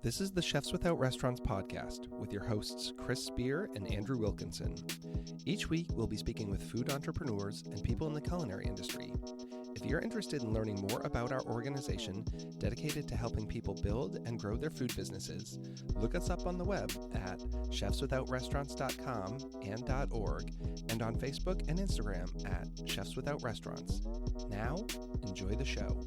This is the Chefs Without Restaurants podcast with your hosts Chris Spear and Andrew Wilkinson. Each week, we'll be speaking with food entrepreneurs and people in the culinary industry. If you're interested in learning more about our organization dedicated to helping people build and grow their food businesses, look us up on the web at chefswithoutrestaurants.com and .org and on Facebook and Instagram at Chefs Without Restaurants. Now, enjoy the show.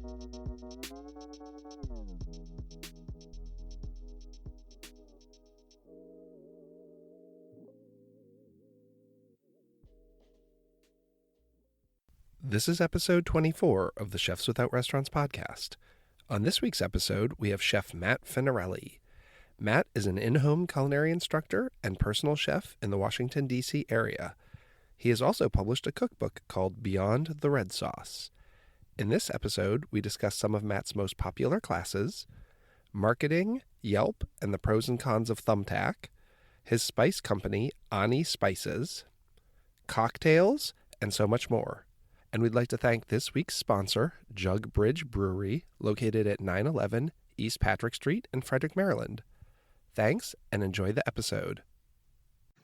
This is episode 24 of the Chefs Without Restaurants podcast. On this week's episode, we have Chef Matt Finarelli. Matt is an in-home culinary instructor and personal chef in the Washington, D.C. area. He has also published a cookbook called Beyond the Red Sauce. In this episode, we discuss some of Matt's most popular classes, marketing, Yelp, and the pros and cons of Thumbtack, his spice company, Ani Spices, cocktails, and so much more. And we'd like to thank this week's sponsor, Jug Bridge Brewery, located at 911 East Patrick Street in Frederick, Maryland. Thanks, and enjoy the episode.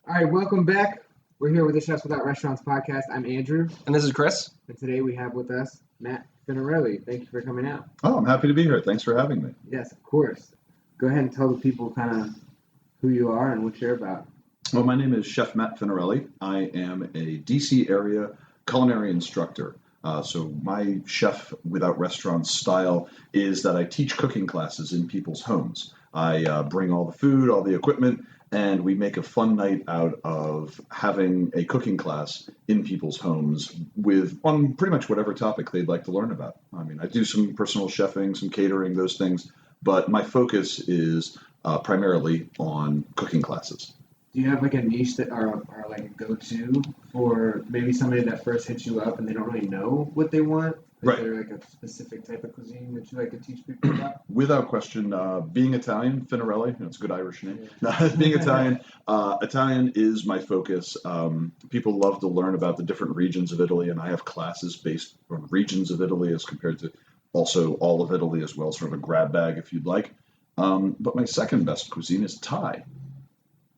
All right, welcome back. We're here with the Chefs Without Restaurants podcast. I'm Andrew. And this is Chris. And today we have with us Matt Finarelli. Thank you for coming out. Oh, I'm happy to be here. Thanks for having me. Yes, of course. Go ahead and tell the people kind of who you are and what you're about. Well, my name is Chef Matt Finarelli. I am a DC area culinary instructor. So my Chef Without Restaurants style is that I teach cooking classes in people's homes. I bring all the food, all the equipment, and we make a fun night out of having a cooking class in people's homes on pretty much whatever topic they'd like to learn about. I mean, I do some personal chefing, some catering, those things, but my focus is primarily on cooking classes. Do you have like a niche that are like a go-to for maybe somebody that first hits you up and they don't really know what they want? Is there like a specific type of cuisine that you like to teach people about? Without question, being Italian, Finarelli, it's a good Irish name. Being Italian, Italian is my focus. People love to learn about the different regions of Italy, and I have classes based on regions of Italy as compared to also all of Italy as well, sort of a grab bag if you'd like. But my second best cuisine is Thai.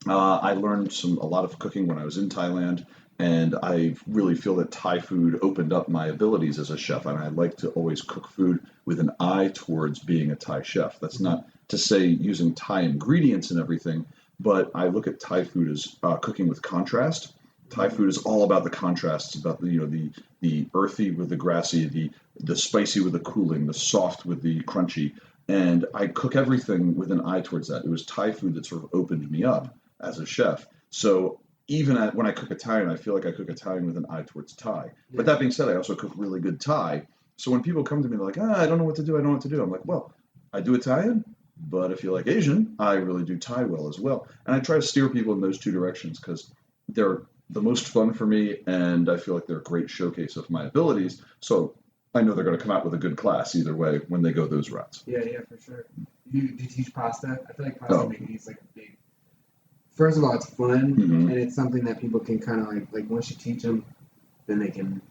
I learned a lot of cooking when I was in Thailand, and I really feel that Thai food opened up my abilities as a chef, and I like to always cook food with an eye towards being a Thai chef. That's not to say using Thai ingredients and everything, but I look at Thai food as cooking with contrast. Thai food is all about the contrast. It's about the earthy with the grassy, the spicy with the cooling, the soft with the crunchy, and I cook everything with an eye towards that. It was Thai food that sort of opened me up as a chef. So even when I cook Italian, I feel like I cook Italian with an eye towards Thai. Yeah. But that being said, I also cook really good Thai. So when people come to me, they're like, I don't know what to do. I'm like, well, I do Italian, but if you like Asian, I really do Thai well as well. And I try to steer people in those two directions because they're the most fun for me, and I feel like they're a great showcase of my abilities. So I know they're going to come out with a good class either way when they go those routes. Yeah, for sure. Do you teach pasta? I feel like pasta making is like a big... First of all, it's fun, and it's something that people can kind of like once you teach them, then they can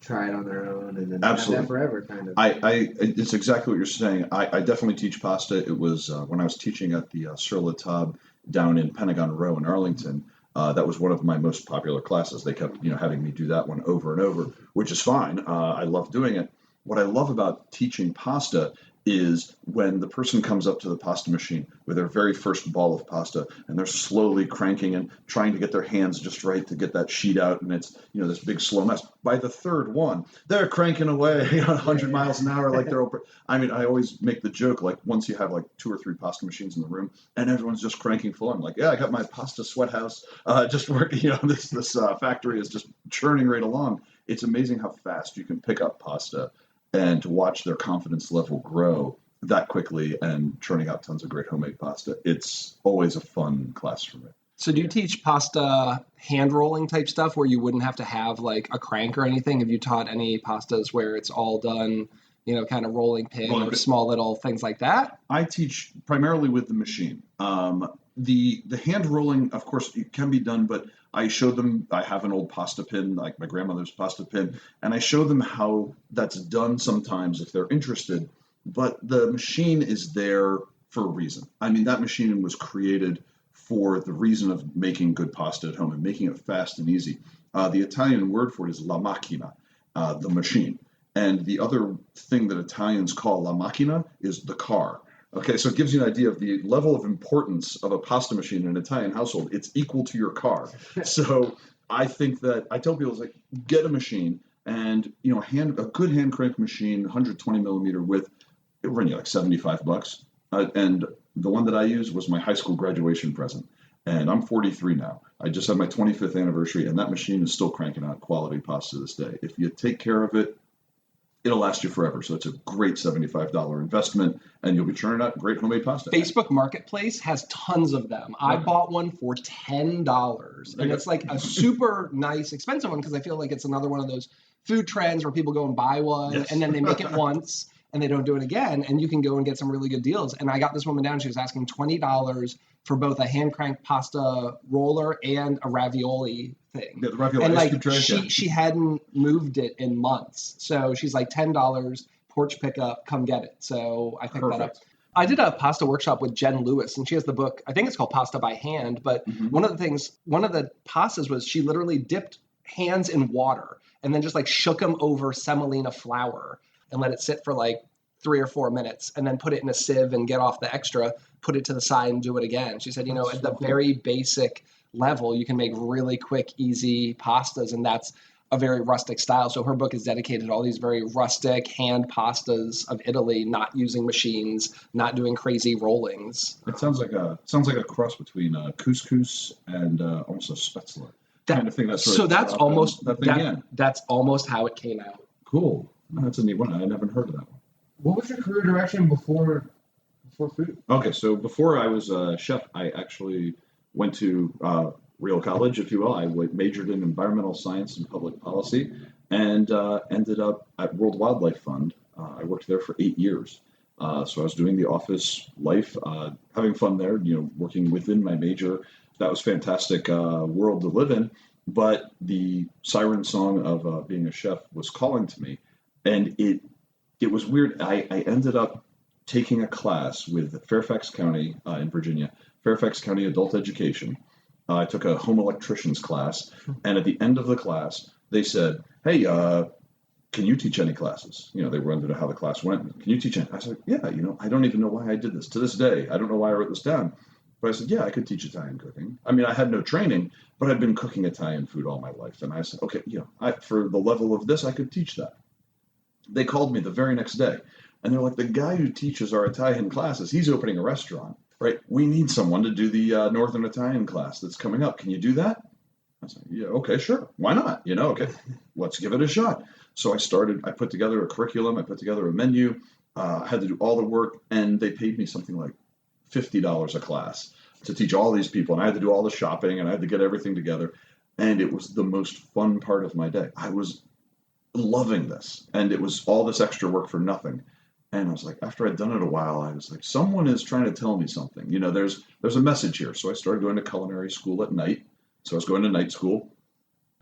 try it on their own, and then have that forever, kind of. It's exactly what you're saying. I definitely teach pasta. It was when I was teaching at the Sur La Table down in Pentagon Row in Arlington. That was one of my most popular classes. They kept, having me do that one over and over, which is fine. I love doing it. What I love about teaching pasta is when the person comes up to the pasta machine with their very first ball of pasta and they're slowly cranking and trying to get their hands just right to get that sheet out, and it's this big slow mess. By the third one, they're cranking away 100 miles an hour like they're open. I mean, I always make the joke, like once you have like 2 or 3 pasta machines in the room and everyone's just cranking full, I'm like, yeah, I got my pasta sweat house just working. This factory is just churning right along. It's amazing how fast you can pick up pasta and to watch their confidence level grow that quickly and churning out tons of great homemade pasta. It's always a fun class for me. So do you teach pasta hand rolling type stuff where you wouldn't have to have like a crank or anything? Have you taught any pastas where it's all done, kind of rolling pin or small little things like that? I teach primarily with the machine. The hand rolling, of course, it can be done, but I show them, I have an old pasta pin, like my grandmother's pasta pin, and I show them how that's done sometimes if they're interested. But the machine is there for a reason. I mean, that machine was created for the reason of making good pasta at home and making it fast and easy. The Italian word for it is la macchina, the machine. And the other thing that Italians call la macchina is the car. Okay, so it gives you an idea of the level of importance of a pasta machine in an Italian household. It's equal to your car. So I think that I tell people, it's like, get a machine, and a good hand crank machine, 120 millimeter width, it will run you like $75. And the one that I used was my high school graduation present. And I'm 43 now. I just had my 25th anniversary, and that machine is still cranking out quality pasta to this day. If you take care of it, it'll last you forever. So it's a great $75 investment, and you'll be churning out great homemade pasta. Facebook Marketplace has tons of them. I bought one for $10, and it's like a super nice, expensive one because I feel like it's another one of those food trends where people go and buy one, and then they make it once, and they don't do it again, and you can go and get some really good deals. And I got this woman down. She was asking $20 for both a hand crank pasta roller and a ravioli thing. Yeah, the ravioli and ice like cube tray, she hadn't moved it in months, so she's like $10 porch pickup, come get it. So I picked that up. I did a pasta workshop with Jen Lewis, and she has the book. I think it's called Pasta by Hand. But one of the pastas was she literally dipped hands in water and then just like shook them over semolina flour and let it sit for like 3 or 4 minutes, and then put it in a sieve and get off the extra, put it to the side and do it again. She said, at the very basic level, you can make really quick, easy pastas, and that's a very rustic style. So her book is dedicated to all these very rustic hand pastas of Italy, not using machines, not doing crazy rollings. It sounds like a cross between couscous and almost a spätzle. Kind of thing. That's almost how it came out. Cool. That's a neat one. I never heard of that one. What was your career direction before food? Okay, so before I was a chef, I actually went to real college, if you will. I majored in environmental science and public policy, and ended up at World Wildlife Fund. I worked there for 8 years. So I was doing the office life, having fun there, working within my major. That was fantastic world to live in. But the siren song of being a chef was calling to me, and it was weird. I ended up taking a class with Fairfax County in Virginia, Fairfax County Adult Education. I took a home electrician's class, and at the end of the class, they said, "Hey, can you teach any classes?" They wanted to know how the class went. "Can you teach any?" I said, "Yeah, I don't even know why I did this. To this day, I don't know why I wrote this down." But I said, "Yeah, I could teach Italian cooking." I mean, I had no training, but I'd been cooking Italian food all my life. And I said, "Okay, for the level of this, I could teach that." They called me the very next day, and they're like, "The guy who teaches our Italian classes, he's opening a restaurant, right? We need someone to do the Northern Italian class that's coming up. Can you do that?" I was like, "Yeah, okay, sure. Why not? Okay, let's give it a shot." So I put together a curriculum, I put together a menu, I had to do all the work, and they paid me something like $50 a class to teach all these people, and I had to do all the shopping, and I had to get everything together, and it was the most fun part of my day. I was loving this, and it was all this extra work for nothing. And I was like, after I'd done it a while, I was like, someone is trying to tell me something. There's a message here. So I started going to culinary school at night. So I was going to night school,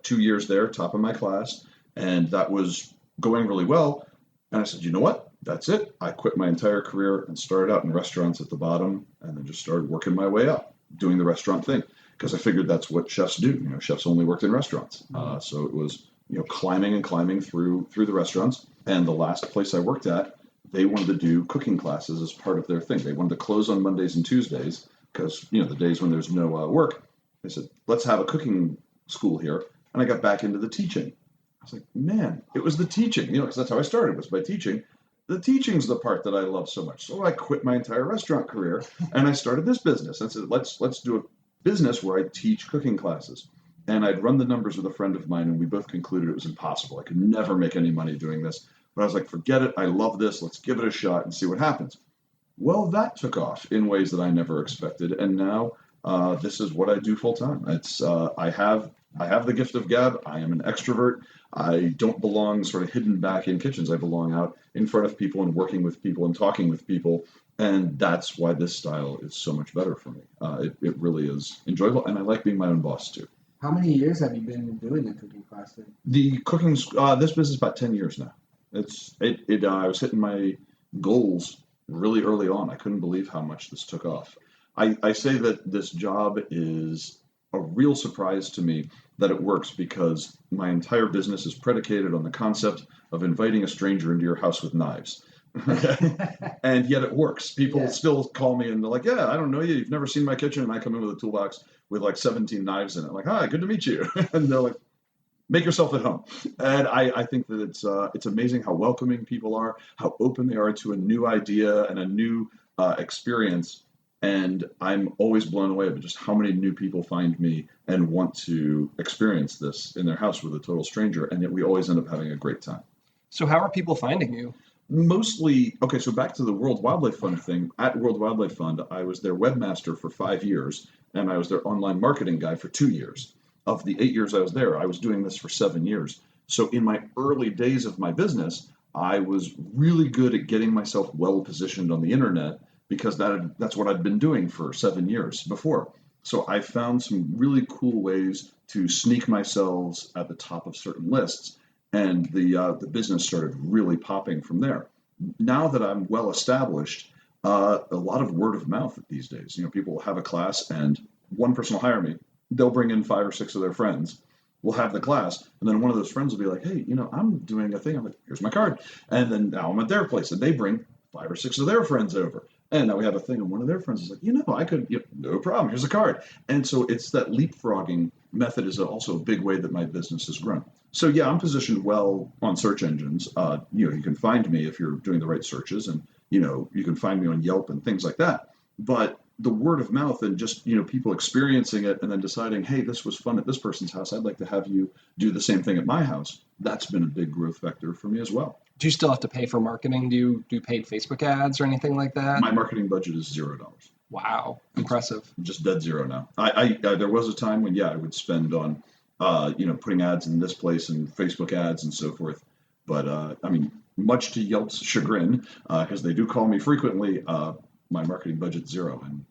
2 years there, top of my class, and that was going really well. And I said, you know what? That's it. I quit my entire career and started out in restaurants at the bottom, and then just started working my way up, doing the restaurant thing, because I figured that's what chefs do. Chefs only worked in restaurants. So it was climbing and climbing through the restaurants. And the last place I worked at, they wanted to do cooking classes as part of their thing. They wanted to close on Mondays and Tuesdays because, the days when there's no work. They said, let's have a cooking school here. And I got back into the teaching. I was like, man, it was the teaching, because that's how I started, was by teaching. The teaching's the part that I love so much. So I quit my entire restaurant career and I started this business. I said, let's do a business where I teach cooking classes. And I'd run the numbers with a friend of mine, and we both concluded it was impossible. I could never make any money doing this. But I was like, forget it. I love this. Let's give it a shot and see what happens. Well, that took off in ways that I never expected. And now this is what I do full time. It's I have the gift of gab. I am an extrovert. I don't belong sort of hidden back in kitchens. I belong out in front of people and working with people and talking with people. And that's why this style is so much better for me. It really is enjoyable. And I like being my own boss, too. How many years have you been doing the cooking class thing? The cooking, this business is about 10 years now. I was hitting my goals really early on. I couldn't believe how much this took off. I say that this job is a real surprise to me that it works because my entire business is predicated on the concept of inviting a stranger into your house with knives. And yet it works. People still call me and they're like, yeah, I don't know you. You've never seen my kitchen. And I come in with a toolbox with like 17 knives in it. I'm like, hi, good to meet you. And they're like, make yourself at home. And I think that it's amazing how welcoming people are, how open they are to a new idea and a new experience. And I'm always blown away by just how many new people find me and want to experience this in their house with a total stranger. And yet we always end up having a great time. So how are people finding you? Mostly, okay, so back to the World Wildlife Fund thing. At World Wildlife Fund, I was their webmaster for 5 years, and I was their online marketing guy for 2 years. Of the 8 years I was there, I was doing this for 7 years. So in my early days of my business, I was really good at getting myself well positioned on the internet because that's what I'd been doing for 7 years before. So I found some really cool ways to sneak myself at the top of certain lists, and the business started really popping from there. Now that I'm well established, a lot of word of mouth these days. People will have a class, and one person will hire me. They'll bring in 5 or 6 of their friends. We'll have the class, and then one of those friends will be like, hey, I'm doing a thing. I'm like, here's my card. And then now I'm at their place, and they bring 5 or 6 of their friends over. And now we have a thing, and one of their friends is like, I could, no problem, here's a card. And so it's that leapfrogging method is also a big way that my business has grown. So yeah, I'm positioned well on search engines. You can find me if you're doing the right searches, and you can find me on Yelp and things like that. But the word of mouth and just people experiencing it and then deciding, hey, this was fun at this person's house, I'd like to have you do the same thing at my house. That's been a big growth vector for me as well. Do you still have to pay for marketing? Do you do paid Facebook ads or anything like that? My marketing budget is $0. Wow, impressive. Just dead zero now. I there was a time when I would spend on putting ads in this place and Facebook ads and so forth. But much to Yelp's chagrin, because they do call me frequently, my marketing budget's $0. And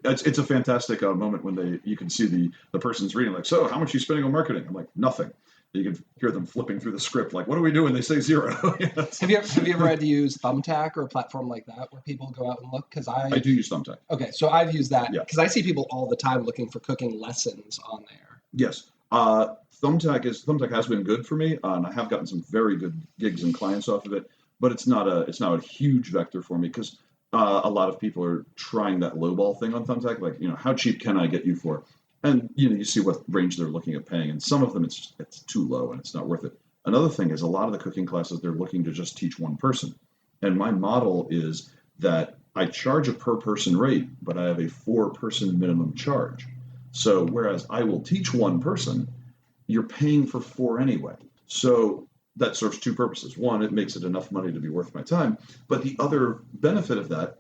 it's a fantastic moment when you can see the person's reading like, so how much are you spending on marketing? I'm like, nothing. You can hear them flipping through the script like, what do we do when they say $0? Yes. Have you ever had to use Thumbtack or a platform like that where people go out and look? Because I do use Thumbtack. Okay, so I've used that because I see people all the time looking for cooking lessons on there. Yes. Thumbtack has been good for me, and I have gotten some very good gigs and clients off of it. But it's not a huge vector for me because a lot of people are trying that lowball thing on Thumbtack, like how cheap can I get you for? And you see what range they're looking at paying, and some of them it's too low and it's not worth it. Another thing is a lot of the cooking classes they're looking to just teach one person, and my model is that I charge a per person rate, but I have a 4-person minimum charge. So whereas I will teach one person, you're paying for 4 anyway. So that serves 2 purposes. One, it makes it enough money to be worth my time. But the other benefit of that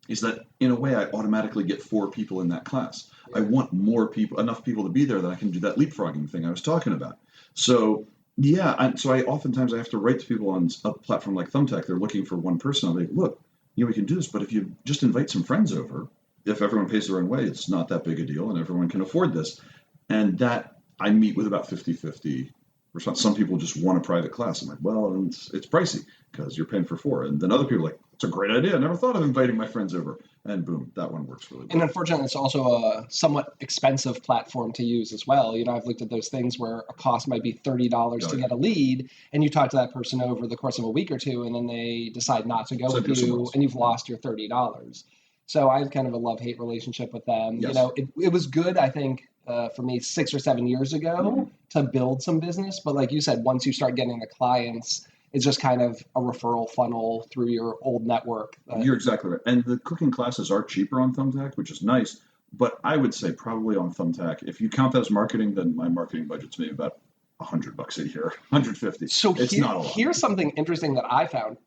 is that in a way I automatically get 4 people in that class. I want more people, enough people to be there that I can do that leapfrogging thing I was talking about. So I oftentimes have to write to people on a platform like Thumbtack. They're looking for one person. I'm like, look, we can do this, but if you just invite some friends over, if everyone pays their own way, it's not that big a deal and everyone can afford this. And that I meet with about 50-50 response. Some people just want a private class. I'm like, well, it's pricey because you're paying for 4. And then other people are like, it's a great idea. I never thought of inviting my friends over. And boom, that one works really well. And unfortunately, it's also a somewhat expensive platform to use as well. I've looked at those things where a cost might be $30 to get a lead, and you talk to that person over the course of a week or 2, and then they decide not to go with you, and you've lost your $30. So I have kind of a love-hate relationship with them. Yes. It was good, I think, for me 6 or 7 years ago to build some business. But like you said, once you start getting the clients, it's just kind of a referral funnel through your old network. You're exactly right. And the cooking classes are cheaper on Thumbtack, which is nice. But I would say probably on Thumbtack, if you count that as marketing, then my marketing budget's maybe about $100 a year, $150. So it's not a lot. Here's something interesting that I found.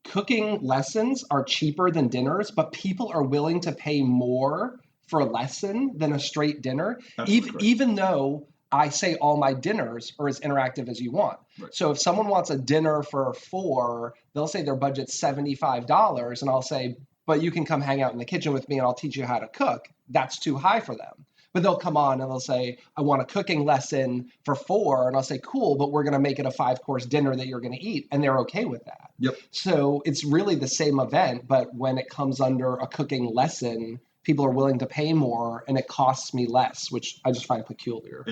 Cooking lessons are cheaper than dinners, but people are willing to pay more for a lesson than a straight dinner, even though I say all my dinners are as interactive as you want. Right. So if someone wants a dinner for 4, they'll say their budget's $75, and I'll say, but you can come hang out in the kitchen with me and I'll teach you how to cook. That's too high for them. But they'll come on and they'll say, I want a cooking lesson for 4. And I'll say, cool, but we're going to make it a 5-course dinner that you're going to eat. And they're okay with that. Yep. So it's really the same event, but when it comes under a cooking lesson, people are willing to pay more and it costs me less, which I just find peculiar.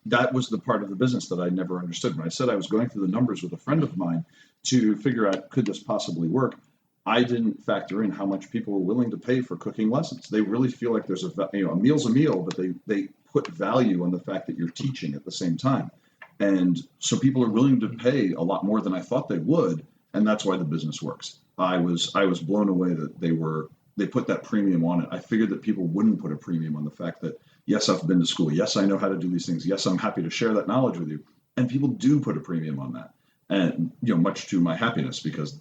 That was the part of the business that I never understood. When I said I was going through the numbers with a friend of mine to figure out, could this possibly work? I didn't factor in how much people were willing to pay for cooking lessons. They really feel like there's a meal's a meal, but they put value on the fact that you're teaching at the same time. And so people are willing to pay a lot more than I thought they would. And that's why the business works. I was blown away that they put that premium on it. I figured that people wouldn't put a premium on the fact that, yes, I've been to school. Yes, I know how to do these things. Yes, I'm happy to share that knowledge with you. And people do put a premium on that. And, much to my happiness, because,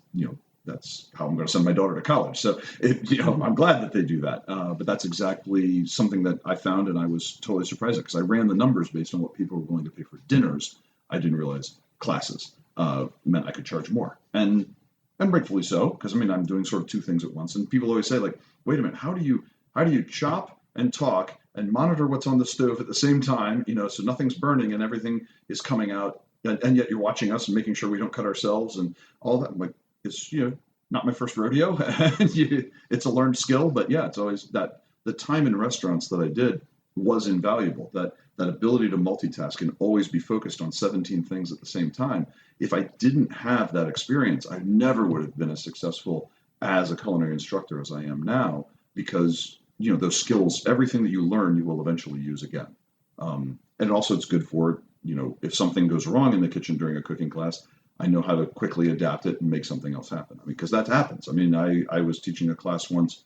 that's how I'm going to send my daughter to college. So, I'm glad that they do that. But that's exactly something that I found, and I was totally surprised at, because I ran the numbers based on what people were willing to pay for dinners. I didn't realize classes meant I could charge more. And rightfully so, because I'm doing sort of 2 things at once. And people always say, like, wait a minute, how do you chop and talk and monitor what's on the stove at the same time, so nothing's burning and everything is coming out, and yet you're watching us and making sure we don't cut ourselves and all that. I'm like, it's not my first rodeo. It's a learned skill, but yeah, it's always that the time in restaurants that I did was invaluable. That ability to multitask and always be focused on 17 things at the same time. If I didn't have that experience, I never would have been as successful as a culinary instructor as I am now, because those skills, everything that you learn, you will eventually use again. And also it's good for, if something goes wrong in the kitchen during a cooking class, I know how to quickly adapt it and make something else happen. Because that happens. I was teaching a class once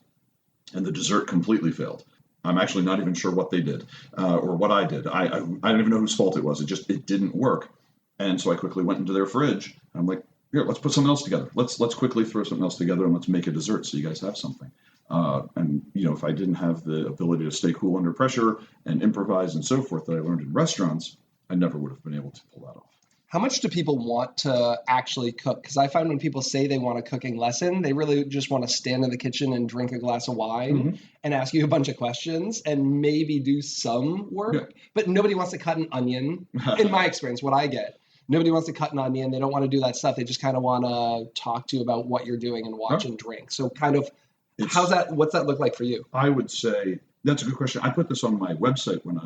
and the dessert completely failed. I'm actually not even sure what they did or what I did. I don't even know whose fault it was. It didn't work. And so I quickly went into their fridge. I'm like, here, let's put something else together. Let's quickly throw something else together and let's make a dessert so you guys have something. And if I didn't have the ability to stay cool under pressure and improvise and so forth that I learned in restaurants, I never would have been able to pull that off. How much do people want to actually cook? Because I find when people say they want a cooking lesson, they really just want to stand in the kitchen and drink a glass of wine and ask you a bunch of questions and maybe do some work. Yeah. But nobody wants to cut an onion, in my experience, what I get. Nobody wants to cut an onion. They don't want to do that stuff. They just kind of want to talk to you about what you're doing and watch and drink. So kind of, what's that look like for you? I would say, that's a good question. I put this on my website when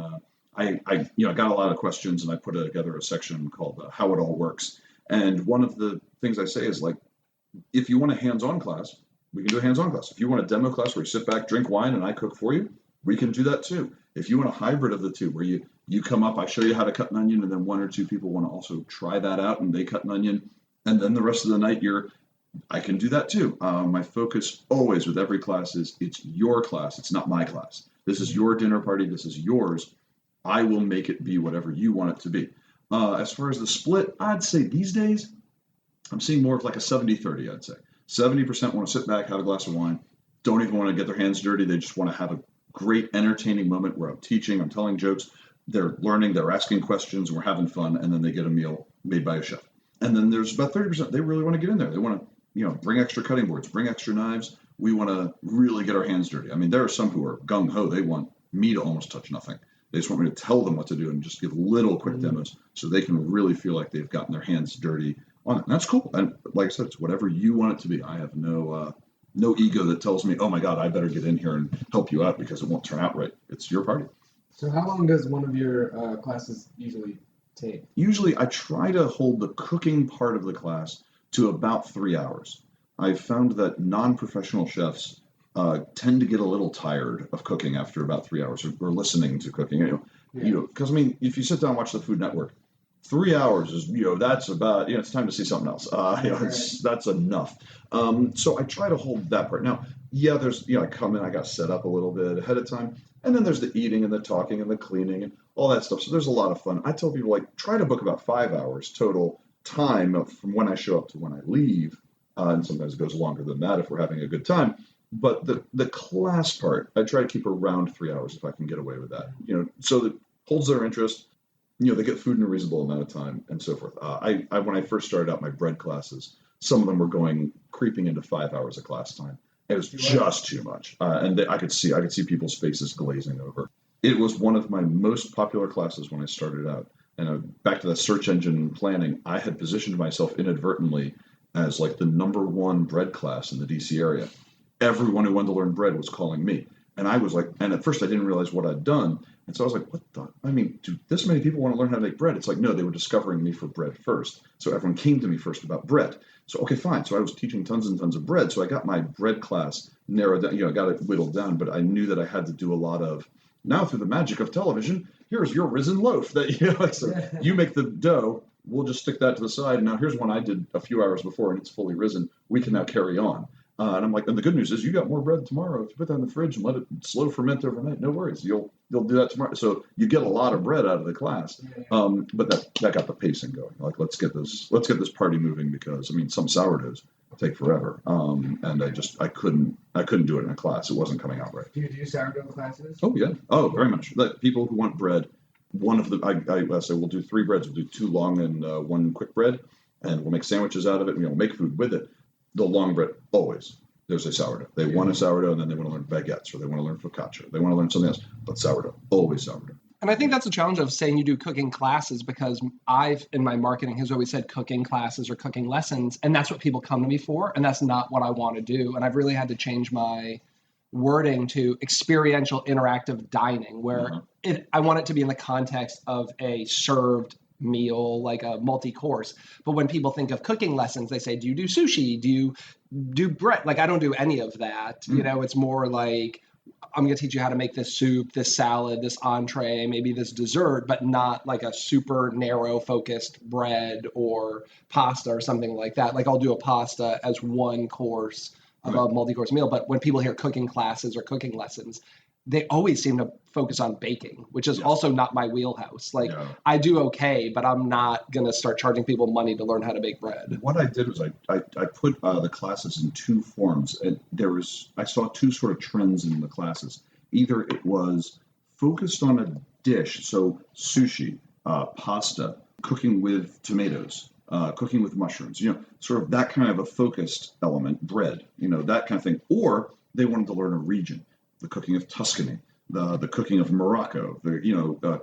I got a lot of questions, and I put together a section called How It All Works. And one of the things I say is, like, if you want a hands-on class, we can do a hands-on class. If you want a demo class where you sit back, drink wine, and I cook for you, we can do that too. If you want a hybrid of the two, where you come up, I show you how to cut an onion, and then 1 or 2 people want to also try that out, and they cut an onion, and then the rest of the night I can do that too. My focus always with every class is it's your class. It's not my class. This is your dinner party. This is yours. I will make it be whatever you want it to be. As far as the split, I'd say these days, I'm seeing more of like a 70-30, I'd say. 70% want to sit back, have a glass of wine, don't even want to get their hands dirty. They just want to have a great entertaining moment where I'm teaching, I'm telling jokes, they're learning, they're asking questions, we're having fun, and then they get a meal made by a chef. And then there's about 30%, they really want to get in there. They want to, bring extra cutting boards, bring extra knives. We want to really get our hands dirty. There are some who are gung-ho. They want me to almost touch nothing. They just want me to tell them what to do and just give little quick demos so they can really feel like they've gotten their hands dirty on it. And that's cool. And like I said, it's whatever you want it to be. I have no ego that tells me, oh my God, I better get in here and help you out because it won't turn out right. It's your party. So how long does one of your classes usually take? Usually I try to hold the cooking part of the class to about 3 hours. I've found that non-professional chefs tend to get a little tired of cooking after about 3 hours or listening to cooking. Because if you sit down and watch the Food Network, 3 hours is that's about it's time to see something else. That's enough. So I try to hold that part. Now, there's I come in, I got set up a little bit ahead of time, and then there's the eating and the talking and the cleaning and all that stuff. So there's a lot of fun. I tell people try to book about 5 hours total time from when I show up to when I leave, and sometimes it goes longer than that if we're having a good time. But the class part, I try to keep around 3 hours if I can get away with that. So that holds their interest. They get food in a reasonable amount of time and so forth. When I first started out my bread classes, some of them were creeping into 5 hours of class time. It was just too much, and I could see people's faces glazing over. It was one of my most popular classes when I started out. And back to the search engine planning, I had positioned myself inadvertently as like the #1 bread class in the DC area. Everyone who wanted to learn bread was calling me. And I was like, and at first I didn't realize what I'd done. And so I was like, do this many people want to learn how to make bread? It's like, no, they were discovering me for bread first. So everyone came to me first about bread. So, okay, fine. So I was teaching tons and tons of bread. So I got my bread class narrowed down, I got it whittled down, but I knew that I had to do a lot of, now through the magic of television, here's your risen loaf that, so you make the dough. We'll just stick that to the side. Now here's one I did a few hours before and it's fully risen. We can now carry on. And I'm like, and the good news is you got more bread tomorrow. If you put that in the fridge and let it slow ferment overnight, no worries. You'll do that tomorrow. So you get a lot of bread out of the class. But that got the pacing going. Like, let's get this party moving because some sourdoughs take forever. And I couldn't do it in a class. It wasn't coming out right. Do you do sourdough classes? Oh yeah. Oh, very much. People who want bread, one of the I say we'll do 3 breads. We'll do 2 long and 1 quick bread, and we'll make sandwiches out of it. We'll make food with it. The long bread, always, there's a sourdough. They want a sourdough, and then they want to learn baguettes, or they want to learn focaccia. They want to learn something else, but sourdough, always sourdough. And I think that's the challenge of saying you do cooking classes, because I've, in my marketing, has always said cooking classes or cooking lessons, and that's what people come to me for, and that's not what I want to do. And I've really had to change my wording to experiential interactive dining, where I want it to be in the context of a served meal, like a multi-course. But when people think of cooking lessons, they say, do you do sushi? Do you do bread? Like, I don't do any of that. It's more like, I'm going to teach you how to make this soup, this salad, this entree, maybe this dessert, but not like a super narrow focused bread or pasta or something like that. Like, I'll do a pasta as one course of a multi-course meal. But when people hear cooking classes or cooking lessons, they always seem to focus on baking, which is also not my wheelhouse. Like, I do okay, but I'm not going to start charging people money to learn how to bake bread. What I did was I put the classes in 2 forms. And I saw 2 sort of trends in the classes. Either it was focused on a dish, so sushi, pasta, cooking with tomatoes, cooking with mushrooms, sort of that kind of a focused element, bread, that kind of thing. Or they wanted to learn a region. The cooking of Tuscany, the cooking of Morocco,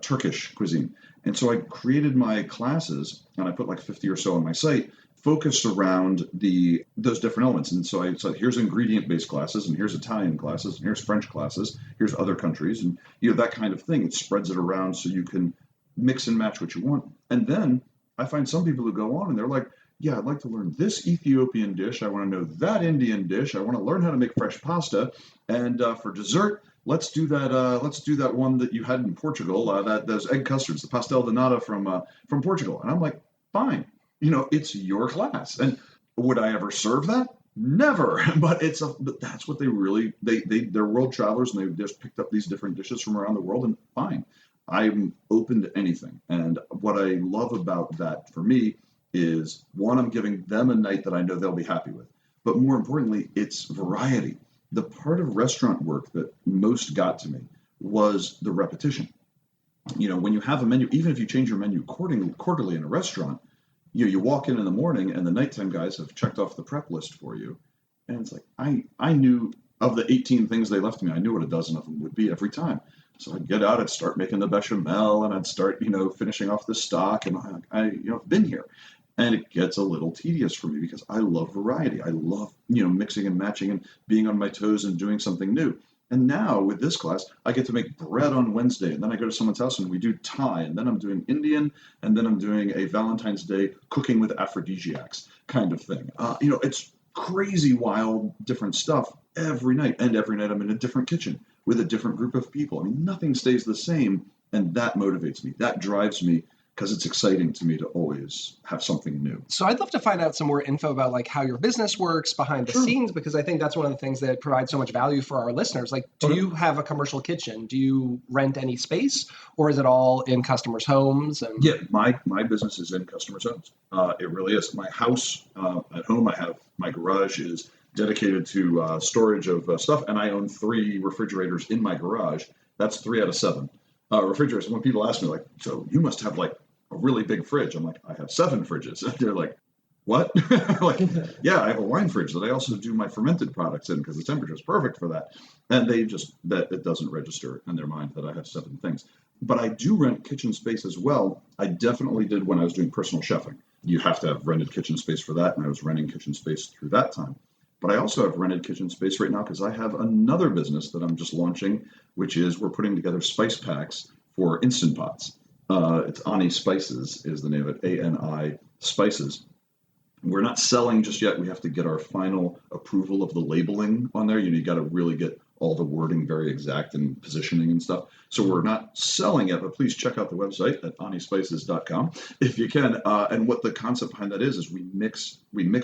Turkish cuisine. And so I created my classes, and I put like 50 or so on my site, focused around those different elements. And so I said, here's ingredient-based classes, and here's Italian classes, and here's French classes, here's other countries, and that kind of thing. It spreads it around so you can mix and match what you want. And then I find some people who go on and they're like, yeah, I'd like to learn this Ethiopian dish. I want to know that Indian dish. I want to learn how to make fresh pasta. And for dessert, let's do that. Let's do that one that you had in Portugal. Those egg custards, the pastel de nata from Portugal. And I'm like, fine. It's your class. And would I ever serve that? Never. But that's what they're world travelers, and they've just picked up these different dishes from around the world. And fine, I'm open to anything. And what I love about that for me is, one, I'm giving them a night that I know they'll be happy with. But more importantly, it's variety. The part of restaurant work that most got to me was the repetition. When you have a menu, even if you change your menu quarterly in a restaurant, you walk in the morning and the nighttime guys have checked off the prep list for you. And it's like, I knew of the 18 things they left me, I knew what a dozen of them would be every time. So I'd get out, I'd start making the bechamel, and I'd start, finishing off the stock, and I've been here. And it gets a little tedious for me because I love variety. I love, mixing and matching and being on my toes and doing something new. And now with this class, I get to make bread on Wednesday, and then I go to someone's house and we do Thai, and then I'm doing Indian, and then I'm doing a Valentine's Day cooking with aphrodisiacs kind of thing. It's crazy, wild, different stuff every night. And every night I'm in a different kitchen with a different group of people. Nothing stays the same, and that motivates me. That drives me, because it's exciting to me to always have something new. So I'd love to find out some more info about like how your business works behind the scenes, because I think that's one of the things that provides so much value for our listeners. Like, do you have a commercial kitchen? Do you rent any space, or is it all in customers' homes? Yeah, my business is in customers' homes. It really is. My house at home, I have my garage is dedicated to storage of stuff, and I own 3 refrigerators in my garage. That's 3 out of 7. Refrigerators. When people ask me, like, so you must have like a really big fridge. I'm like, I have 7 fridges. And they're like, what? Like, yeah, I have a wine fridge that I also do my fermented products in because the temperature is perfect for that. And they just, that it doesn't register in their mind that I have 7 things. But I do rent kitchen space as well. I definitely did when I was doing personal chefing. You have to have rented kitchen space for that. And I was renting kitchen space through that time. But I also have rented kitchen space right now because I have another business that I'm just launching, which is we're putting together spice packs for Instant Pots. It's Ani Spices is the name of it, ANI Spices. We're not selling just yet. We have to get our final approval of the labeling on there. You got to really get all the wording very exact and positioning and stuff. So we're not selling it, but please check out the website at anispices.com if you can. And what the concept behind that is we mix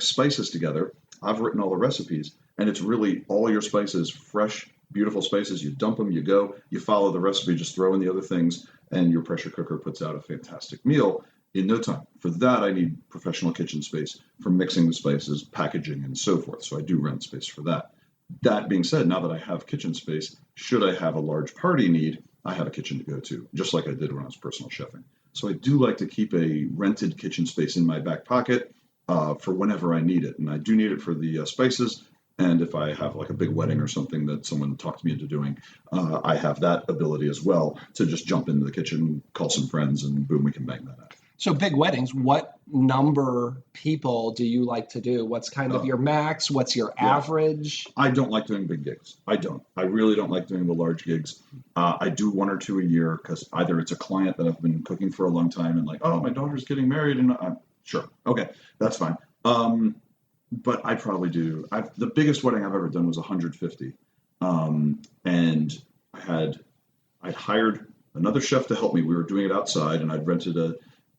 spices together. I've written all the recipes, and it's really all your spices, fresh, beautiful spices. You dump them, you go, you follow the recipe, just throw in the other things, and your pressure cooker puts out a fantastic meal in no time. For that, I need professional kitchen space for mixing the spices, packaging, and so forth. So I do rent space for that. That being said, now that I have kitchen space, should I have a large party need, I have a kitchen to go to, just like I did when I was personal chefing. So I do like to keep a rented kitchen space in my back pocket for whenever I need it. And I do need it for the spices. And if I have like a big wedding or something that someone talked me into doing, I have that ability as well to just jump into the kitchen, call some friends, and boom, we can bang that out. So big weddings, what number people do you like to do? What's kind of your max? What's your average? I don't like doing big gigs. I don't. I really don't like doing the large gigs. I do 1 or 2 a year because either it's a client that I've been cooking for a long time and like, oh, my daughter's getting married, and sure, okay, that's fine. But I probably do. The biggest wedding I've ever done was 150, and I'd hired another chef to help me. We were doing it outside, and I'd rented a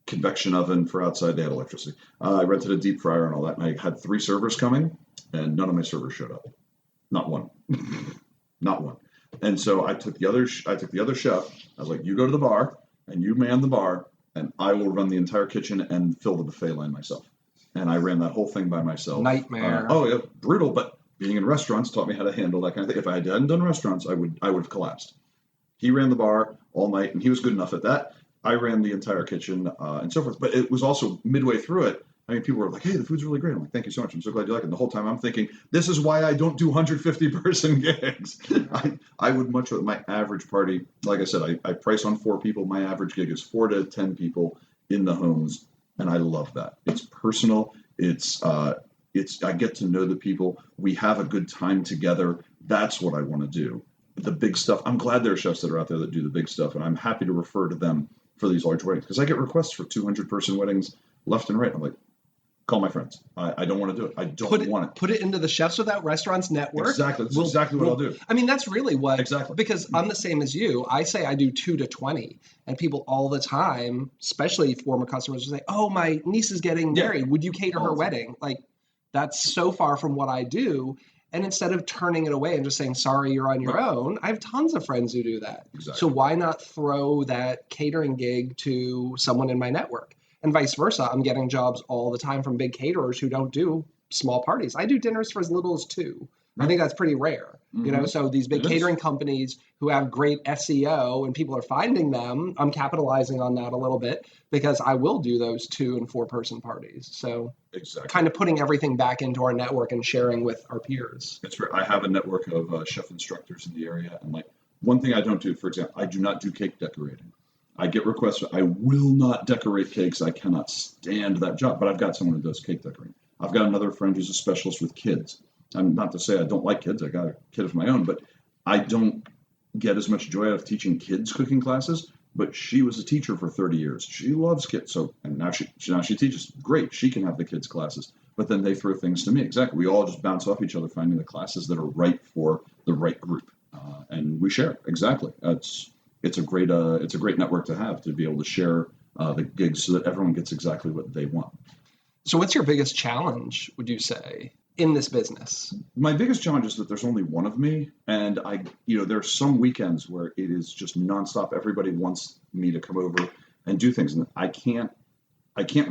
convection oven for outside. They had electricity. I rented a deep fryer and all that, and I had 3 servers coming, and none of my servers showed up. Not one. Not one. And so I took the other chef. I was like, you go to the bar and you man the bar, and I will run the entire kitchen and fill the buffet line myself. And I ran that whole thing by myself. Nightmare. Yeah, brutal. But being in restaurants taught me how to handle that kind of thing. If I hadn't done restaurants, I would have collapsed. He ran the bar all night, and he was good enough at that. I ran the entire kitchen and so forth. But it was also midway through it. I mean, people were like, hey, the food's really great. I'm like, thank you so much. I'm so glad you like it. And the whole time I'm thinking, this is why I don't do 150-person gigs. I would much rather, my average party, like I said, I price on 4 people. My average gig is 4 to 10 people in the homes. And I love that. It's personal. I get to know the people. We have a good time together. That's what I want to do. The big stuff. I'm glad there are chefs that are out there that do the big stuff, and I'm happy to refer to them for these large weddings because I get requests for 200-person weddings left and right. I'm like, call my friends. I don't want to do it. I don't want it. Put it into the Chefs Without Restaurants network. Exactly. That's exactly what I'll do. I mean, that's really what. Exactly. Because I'm the same as you. I say I do 2 to 20, and people all the time, especially former customers, will say, "Oh, my niece is getting married. Would you cater her wedding?" Like, that's so far from what I do. And instead of turning it away and just saying, sorry, you're on your own, I have tons of friends who do that. Exactly. So why not throw that catering gig to someone in my network? And vice versa. I'm getting jobs all the time from big caterers who don't do small parties. I do dinners for as little as 2. I think that's pretty rare. Mm-hmm. So these big catering companies who have great SEO and people are finding them, I'm capitalizing on that a little bit because I will do those 2 and 4 person parties. So kind of putting everything back into our network and sharing with our peers. That's right. I have a network of chef instructors in the area. And like one thing I don't do, for example, I do not do cake decorating. I get requests. I will not decorate cakes. I cannot stand that job, but I've got someone who does cake decorating. I've got another friend who's a specialist with kids. I'm not to say I don't like kids. I got a kid of my own, but I don't get as much joy out of teaching kids cooking classes. But she was a teacher for 30 years. She loves kids. And now she teaches. Great. She can have the kids classes. But then they throw things to me. Exactly. We all just bounce off each other, finding the classes that are right for the right group. And we share. Exactly. It's a great network to have, to be able to share the gigs so that everyone gets exactly what they want. So what's your biggest challenge, would you say, in this business? My biggest challenge is that there's only one of me, and there's some weekends where it is just nonstop. Everybody wants me to come over and do things, and I can't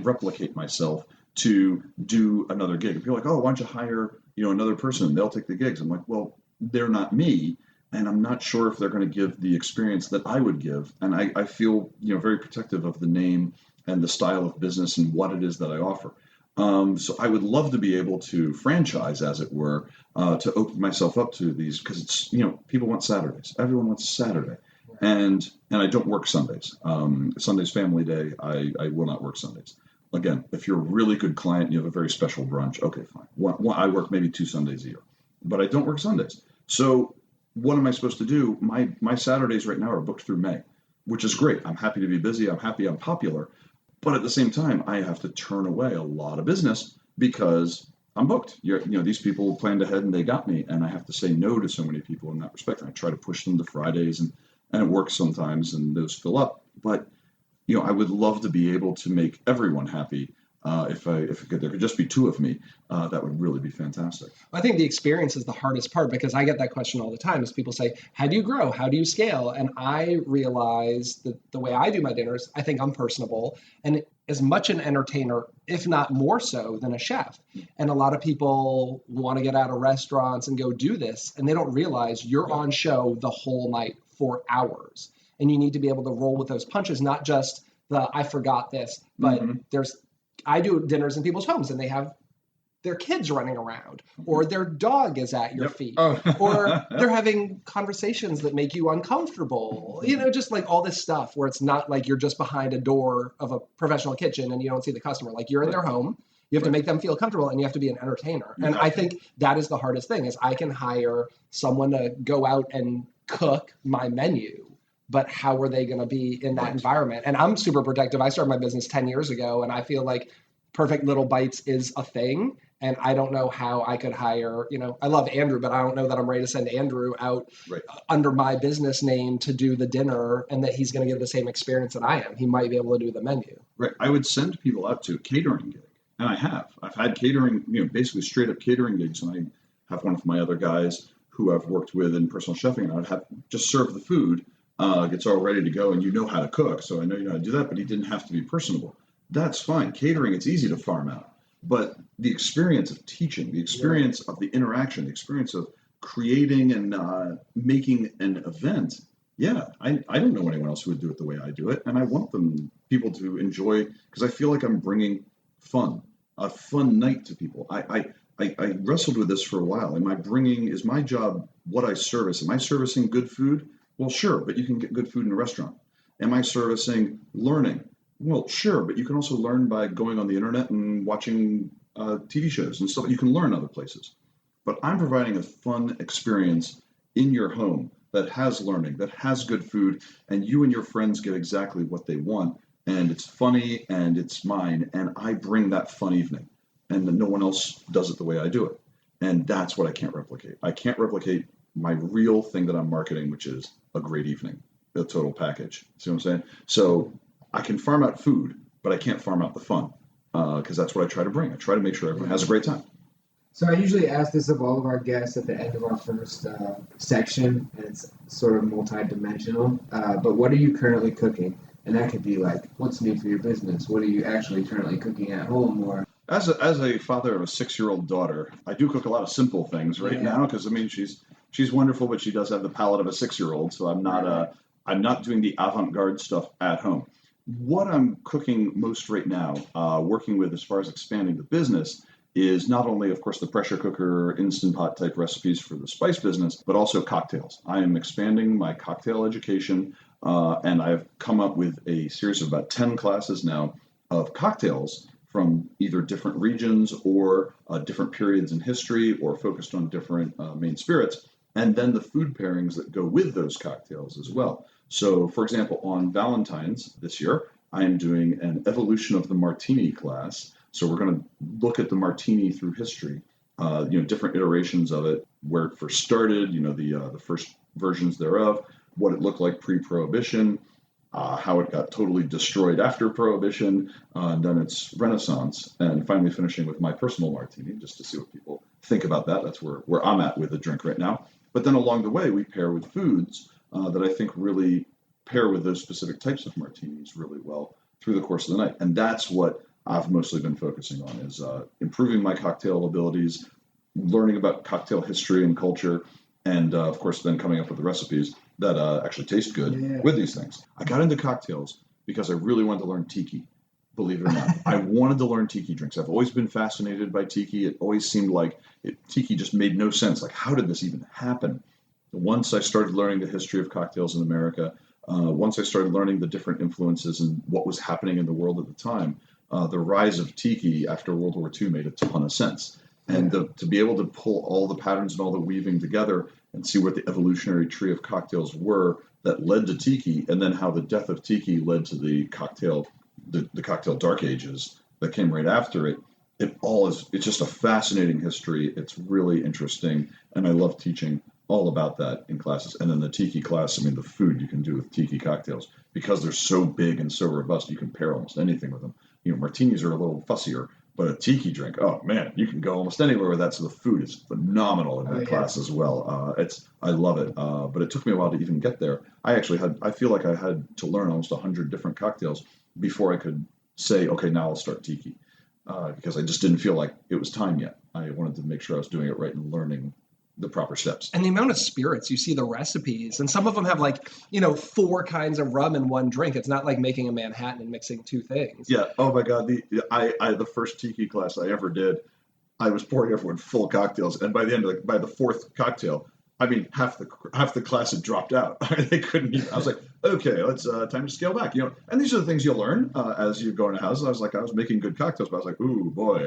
replicate myself to do another gig. And people are like, oh, why don't you hire another person? They'll take the gigs. I'm like, well, they're not me, and I'm not sure if they're going to give the experience that I would give. And I feel very protective of the name and the style of business and what it is that I offer. So I would love to be able to franchise, as it were, to open myself up to these, because it's, people want Saturdays. Everyone wants Saturday. And I don't work Sundays. Sunday's family day. I will not work Sundays. Again, if you're a really good client and you have a very special brunch, okay, fine. I work maybe 2 Sundays a year, but I don't work Sundays. So what am I supposed to do? My Saturdays right now are booked through May, which is great. I'm happy to be busy. I'm happy I'm popular. But at the same time, I have to turn away a lot of business because I'm booked. These people planned ahead and they got me, and I have to say no to so many people in that respect. And I try to push them to Fridays, and it works sometimes, and those fill up. But I would love to be able to make everyone happy. If there could just be 2 of me, that would really be fantastic. I think the experience is the hardest part, because I get that question all the time as people say, how do you grow? How do you scale? And I realize that the way I do my dinners, I think I'm personable and as much an entertainer, if not more so than a chef. And a lot of people want to get out of restaurants and go do this, and they don't realize you're on show the whole night for hours. And you need to be able to roll with those punches, not just I forgot this, but I do dinners in people's homes and they have their kids running around, or their dog is at your feet, or they're having conversations that make you uncomfortable, just like all this stuff where it's not like you're just behind a door of a professional kitchen and you don't see the customer. Like, you're in their home, you have to make them feel comfortable, and you have to be an entertainer. And I think that is the hardest thing, is I can hire someone to go out and cook my menu, but how are they going to be in that environment? And I'm super protective. I started my business 10 years ago, and I feel like Perfect Little Bites is a thing. And I don't know how I could hire, I love Andrew, but I don't know that I'm ready to send Andrew out under my business name to do the dinner, and that he's going to get the same experience that I am. He might be able to do the menu. Right. I would send people out to a catering gig. And I have. I've had catering, basically straight up catering gigs. And I have one of my other guys who I've worked with in personal chefing, and I'd have just serve the food. It's all ready to go, and you know how to cook. So I know you know how to do that, but he didn't have to be personable. That's fine. Catering, it's easy to farm out. But the experience of teaching, the experience of the interaction, the experience of creating and making an event, I don't know anyone else who would do it the way I do it. And I want people to enjoy, because I feel like I'm bringing a fun night to people. I wrestled with this for a while. Is my job what I service? Am I servicing good food? Well, sure, but you can get good food in a restaurant. Am I servicing learning? Well, sure, but you can also learn by going on the internet and watching TV shows and stuff. You can learn other places. But I'm providing a fun experience in your home that has learning, that has good food, and you and your friends get exactly what they want. And it's funny, and it's mine, and I bring that fun evening. And no one else does it the way I do it. And that's what I can't replicate. I can't replicate my real thing that I'm marketing, which is a great evening, the total package. See what I'm saying? So I can farm out food, but I can't farm out the fun, because that's what I try to bring. I try to make sure everyone has a great time. So I usually ask this of all of our guests at the end of our first section, and it's sort of multi-dimensional. But what are you currently cooking? And that could be like, what's new for your business? What are you actually currently cooking at home? Or as a father of a 6-year-old daughter, I do cook a lot of simple things now, because she's wonderful, but she does have the palate of a 6-year-old. So I'm not doing the avant-garde stuff at home. What I'm cooking most right now, working with as far as expanding the business, is not only, of course, the pressure cooker, Instant Pot type recipes for the spice business, but also cocktails. I am expanding my cocktail education, and I've come up with a series of about 10 classes now of cocktails from either different regions or different periods in history, or focused on different main spirits, and then the food pairings that go with those cocktails as well. So, for example, on Valentine's this year, I am doing an evolution of the martini class. So we're going to look at the martini through history, different iterations of it, where it first started, the first versions thereof, what it looked like pre-Prohibition, how it got totally destroyed after Prohibition, and then its renaissance, and finally finishing with my personal martini, just to see what people think about that. That's where I'm at with the drink right now. But then along the way, we pair with foods that I think really pair with those specific types of martinis really well through the course of the night. And that's what I've mostly been focusing on, is improving my cocktail abilities, learning about cocktail history and culture, and of course then coming up with the recipes that actually taste good with these things. I got into cocktails because I really wanted to learn tiki. believe it or not. I wanted to learn tiki drinks. I've always been fascinated by tiki. It always seemed like tiki just made no sense. Like, how did this even happen? Once I started learning the history of cocktails in America, once I started learning the different influences and what was happening in the world at the time, the rise of tiki after World War II made a ton of sense. And to be able to pull all the patterns and all the weaving together and see what the evolutionary tree of cocktails were that led to tiki, and then how the death of tiki led to the cocktail dark ages that came right after it. It's just a fascinating history. It's really interesting. And I love teaching all about that in classes. And then the tiki class, I mean, the food you can do with tiki cocktails, because they're so big and so robust, you can pair almost anything with them. Martinis are a little fussier, but a tiki drink, oh man, you can go almost anywhere with that. So the food is phenomenal in that class as well. I love it. But it took me a while to even get there. I feel like I had to learn almost 100 different cocktails before I could say, okay, now I'll start tiki. Because I just didn't feel like it was time yet. I wanted to make sure I was doing it right and learning the proper steps. And the amount of spirits, you see the recipes, and some of them have 4 kinds of rum in one drink. It's not like making a Manhattan and mixing 2 things. Yeah. Oh my God. The first tiki class I ever did, I was pouring everyone full cocktails, and by the end of by the 4th cocktail, I mean half the class had dropped out. They couldn't even. I was like, okay, let's time to scale back. And these are the things you'll learn as you go into houses. I was making good cocktails, but I was like, ooh boy,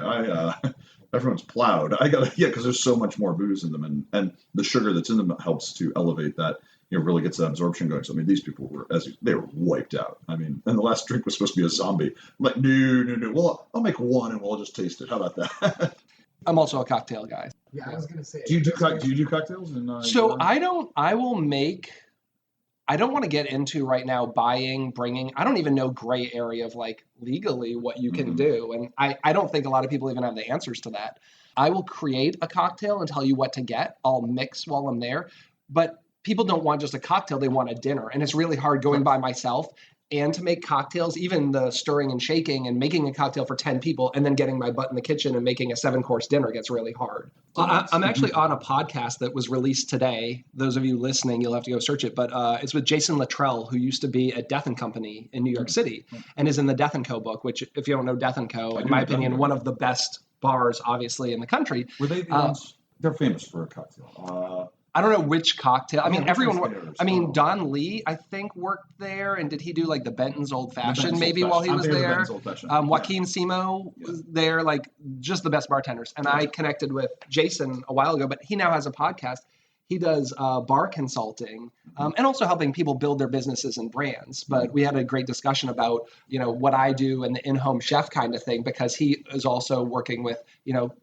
everyone's plowed. Because there's so much more booze in them, and the sugar that's in them helps to elevate that. Really gets that absorption going. So I mean, these people they were wiped out. I mean, and the last drink was supposed to be a zombie. I'm like, no. Well, I'll make one and we'll just taste it. How about that? I'm also a cocktail guy. Yeah, I was gonna say. Do you do cocktails? So I don't want to get into right now bringing. I don't even know gray area of legally what you can do, and I don't think a lot of people even have the answers to that. I will create a cocktail and tell you what to get. I'll mix while I'm there, but people don't want just a cocktail; they want a dinner, and it's really hard going by myself and to make cocktails, even the stirring and shaking and making a cocktail for 10 people and then getting my butt in the kitchen and making a 7-course dinner gets really hard. I'm actually on a podcast that was released today. Those of you listening, you'll have to go search it, but it's with Jason Luttrell, who used to be at Death & Company in New York City and is in the Death & Co. book, which if you don't know Death & Co., in my opinion, one of the best bars, obviously, in the country. Were they the ones? They're famous for a cocktail. I don't know which cocktail. I mean, everyone. I mean, Don Lee, I think, worked there, and did he do the Benton's Old Fashioned maybe while he was there? Joaquin Simo was there, just the best bartenders. And I connected with Jason a while ago, but he now has a podcast. He does bar consulting and also helping people build their businesses and brands. But we had a great discussion about, what I do and the in-home chef kind of thing, because he is also working with,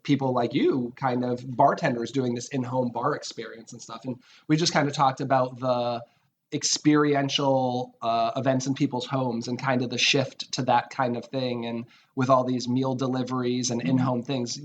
people like you, kind of bartenders doing this in-home bar experience and stuff. And we just kind of talked about the experiential events in people's homes and kind of the shift to that kind of thing. And with all these meal deliveries and in-home things,